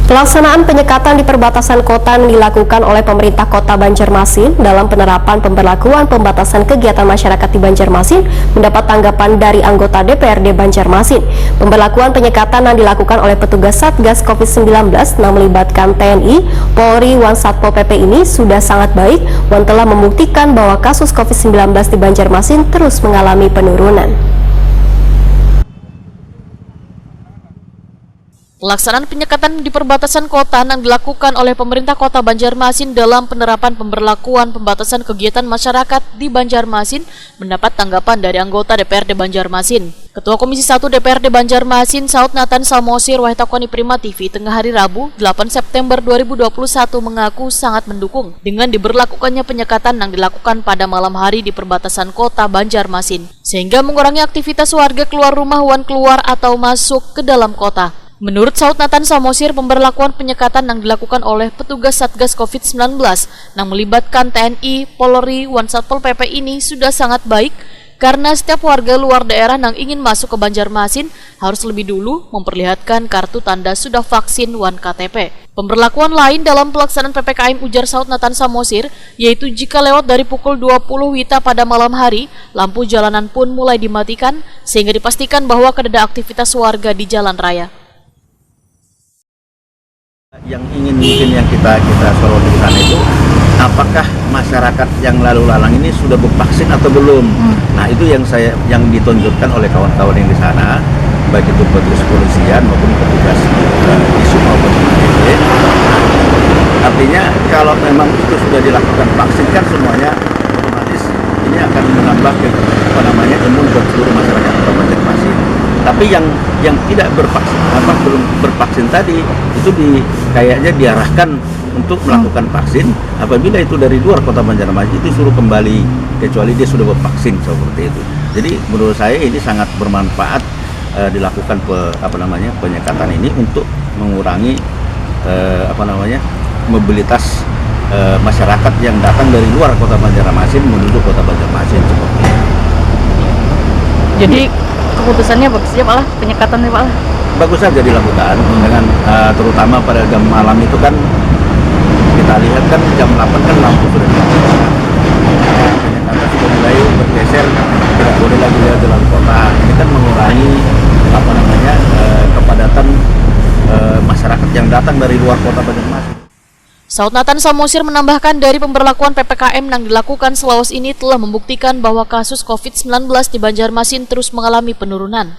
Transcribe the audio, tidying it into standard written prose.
Pelaksanaan penyekatan di perbatasan kota yang dilakukan oleh pemerintah Kota Banjarmasin dalam penerapan pemberlakuan pembatasan kegiatan masyarakat di Banjarmasin mendapat tanggapan dari anggota DPRD Banjarmasin. Pemberlakuan penyekatan yang dilakukan oleh petugas Satgas COVID-19 yang melibatkan TNI, Polri, Satpol PP ini sudah sangat baik dan telah membuktikan bahwa kasus COVID-19 di Banjarmasin terus mengalami penurunan. Pelaksanaan penyekatan di perbatasan kota yang dilakukan oleh pemerintah Kota Banjarmasin dalam penerapan pemberlakuan pembatasan kegiatan masyarakat di Banjarmasin mendapat tanggapan dari anggota DPRD Banjarmasin. Ketua Komisi 1 DPRD Banjarmasin, Saud Nathan Samosir, Wahtakoni Prima TV, tengah hari Rabu, 8 September 2021 mengaku sangat mendukung dengan diberlakukannya penyekatan yang dilakukan pada malam hari di perbatasan Kota Banjarmasin, sehingga mengurangi aktivitas warga keluar rumah keluar atau masuk ke dalam kota. Menurut Saud Nathan Samosir, pemberlakuan penyekatan yang dilakukan oleh petugas Satgas COVID-19 yang melibatkan TNI, Polri, Satpol PP ini sudah sangat baik karena setiap warga luar daerah yang ingin masuk ke Banjarmasin harus lebih dulu memperlihatkan kartu tanda sudah vaksin KTP. Pemberlakuan lain dalam pelaksanaan PPKM, ujar Saud Nathan Samosir, yaitu jika lewat dari pukul 20 WITA pada malam hari, lampu jalanan pun mulai dimatikan sehingga dipastikan bahwa tidak ada aktivitas warga di jalan raya. Yang ingin mungkin yang kita soroti di sana itu, apakah masyarakat yang lalu lalang ini sudah bervaksin atau belum? Nah, itu yang ditunjukkan oleh kawan-kawan yang di sana, baik itu petugas kepolisian maupun petugas ISU maupun MPD. Artinya kalau memang itu sudah dilakukan vaksin, kan semuanya otomatis ini akan menambah imun buat seluruh masyarakat Kota Banjarmasin. Tapi yang tidak bervaksin, belum bervaksin tadi itu kayaknya diarahkan untuk melakukan vaksin. Apabila itu dari luar Kota Banjarmasin, itu suruh kembali kecuali dia sudah bervaksin, seperti itu. Jadi menurut saya ini sangat bermanfaat dilakukan penyekatan ini untuk mengurangi mobilitas masyarakat yang datang dari luar Kota Banjarmasin menuju Kota Banjarmasin, seperti itu. Jadi keputusannya bagus saja Pak lah, penyekatannya Pak lah. Bagus saja dilakukan dengan terutama pada jam malam itu kan kita lihat kan jam 8 kan lampu sudah dinyalakan. Penyekatan sudah mulai bergeser, tidak boleh lagi lihat dalam kota. Ini kan mengurangi kepadatan masyarakat yang datang dari luar Kota Banjarmasin. Saud Nathan Samosir menambahkan dari pemberlakuan PPKM yang dilakukan Sulawesi ini telah membuktikan bahwa kasus COVID-19 di Banjarmasin terus mengalami penurunan.